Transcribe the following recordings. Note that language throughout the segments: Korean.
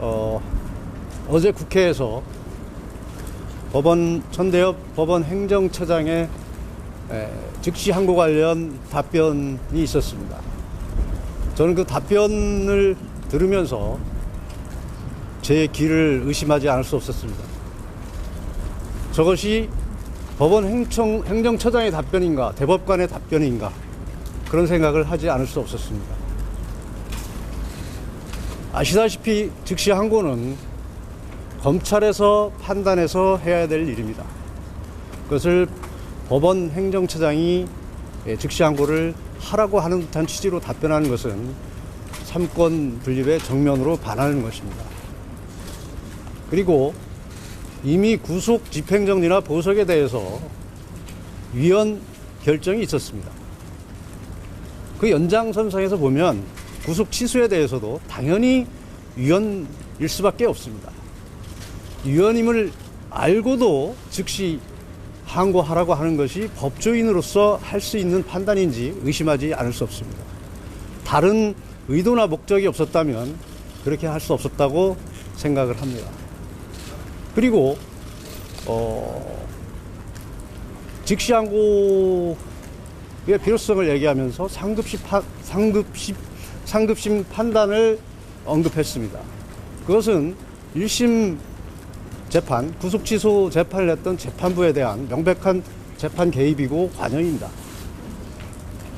어제 국회에서 천대엽 법원 행정처장의 즉시 항고 관련 답변이 있었습니다. 저는 그 답변을 들으면서 제 귀를 의심하지 않을 수 없었습니다. 저것이 법원 행정처장의 답변인가, 대법관의 답변인가, 그런 생각을 하지 않을 수 없었습니다. 아시다시피 즉시 항고는 검찰에서 판단해서 해야 될 일입니다. 그것을 법원 행정처장이 즉시 항고를 하라고 하는 듯한 취지로 답변하는 것은 삼권 분립의 정면으로 반하는 것입니다. 그리고 이미 구속 집행정지나 보석에 대해서 위헌 결정이 있었습니다. 그 연장선상에서 보면 구속 취소에 대해서도 당연히 위헌일 수밖에 없습니다. 위헌임을 알고도 즉시 항고하라고 하는 것이 법조인으로서 할 수 있는 판단인지 의심하지 않을 수 없습니다. 다른 의도나 목적이 없었다면 그렇게 할 수 없었다고 생각을 합니다. 그리고 즉시 항고의 필요성을 얘기하면서 상급심 판단을 언급했습니다. 그것은 1심 재판, 구속 취소 재판을 했던 재판부에 대한 명백한 재판 개입이고 관여입니다.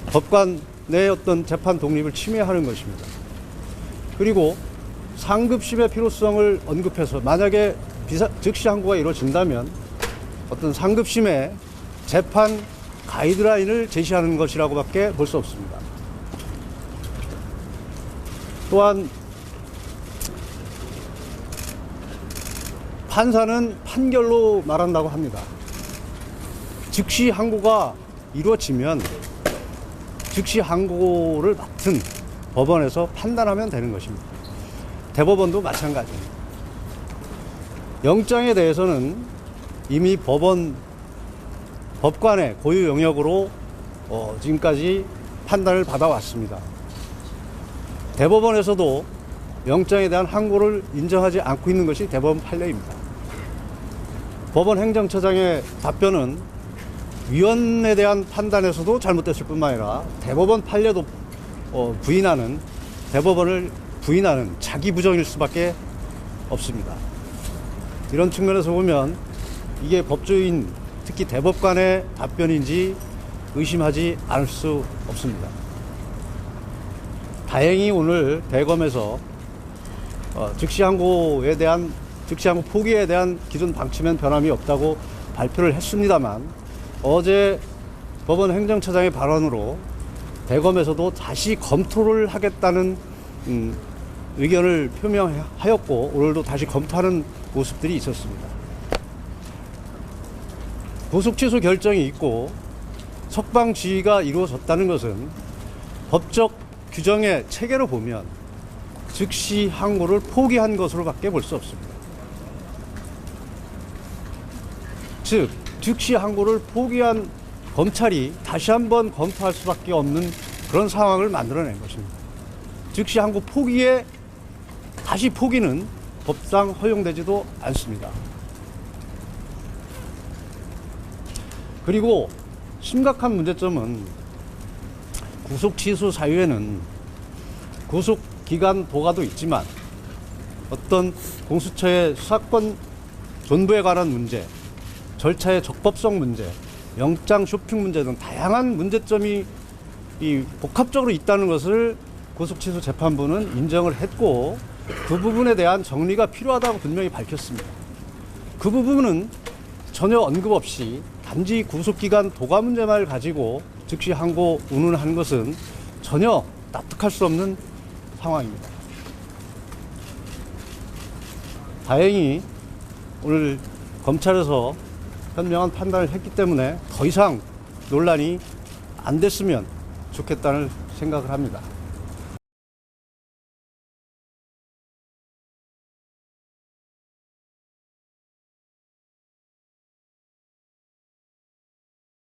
법관의 어떤 재판 독립을 침해하는 것입니다. 그리고 상급심의 필요성을 언급해서 만약에 즉시 항고가 이루어진다면 어떤 상급심의 재판 가이드라인을 제시하는 것이라고밖에 볼 수 없습니다. 또한 판사는 판결로 말한다고 합니다. 즉시 항고가 이루어지면 즉시 항고를 맡은 법원에서 판단하면 되는 것입니다. 대법원도 마찬가지입니다. 영장에 대해서는 이미 법관의 고유 영역으로 지금까지 판단을 받아왔습니다. 대법원에서도 영장에 대한 항고를 인정하지 않고 있는 것이 대법원 판례입니다. 법원 행정처장의 답변은 위헌에 대한 판단에서도 잘못됐을 뿐만 아니라 대법원 판례도 대법원을 부인하는 자기 부정일 수밖에 없습니다. 이런 측면에서 보면 이게 법조인, 특히 대법관의 답변인지 의심하지 않을 수 없습니다. 다행히 오늘 대검에서 즉시 항고 포기에 대한 기존 방침엔 변함이 없다고 발표를 했습니다만, 어제 법원 행정처장의 발언으로 대검에서도 다시 검토를 하겠다는 의견을 표명하였고, 오늘도 다시 검토하는 모습들이 있었습니다. 구속 취소 결정이 있고 석방 지휘가 이루어졌다는 것은 법적 규정의 체계로 보면 즉시 항고를 포기한 것으로밖에 볼 수 없습니다. 즉, 즉시 항고를 포기한 검찰이 다시 한번 검토할 수밖에 없는 그런 상황을 만들어낸 것입니다. 즉시 항고 포기에 다시 포기는 법상 허용되지도 않습니다. 그리고 심각한 문제점은 구속 취소 사유에는 구속기간 도가도 있지만 어떤 공수처의 수사권 존부에 관한 문제, 절차의 적법성 문제, 영장 쇼핑 문제 등 다양한 문제점이 복합적으로 있다는 것을 구속취소 재판부는 인정을 했고, 그 부분에 대한 정리가 필요하다고 분명히 밝혔습니다. 그 부분은 전혀 언급 없이 단지 구속기간 도가 문제만 가지고 즉시 항고 운운하는 것은 전혀 납득할 수 없는 상황입니다. 다행히 오늘 검찰에서 현명한 판단을 했기 때문에 더 이상 논란이 안 됐으면 좋겠다는 생각을 합니다.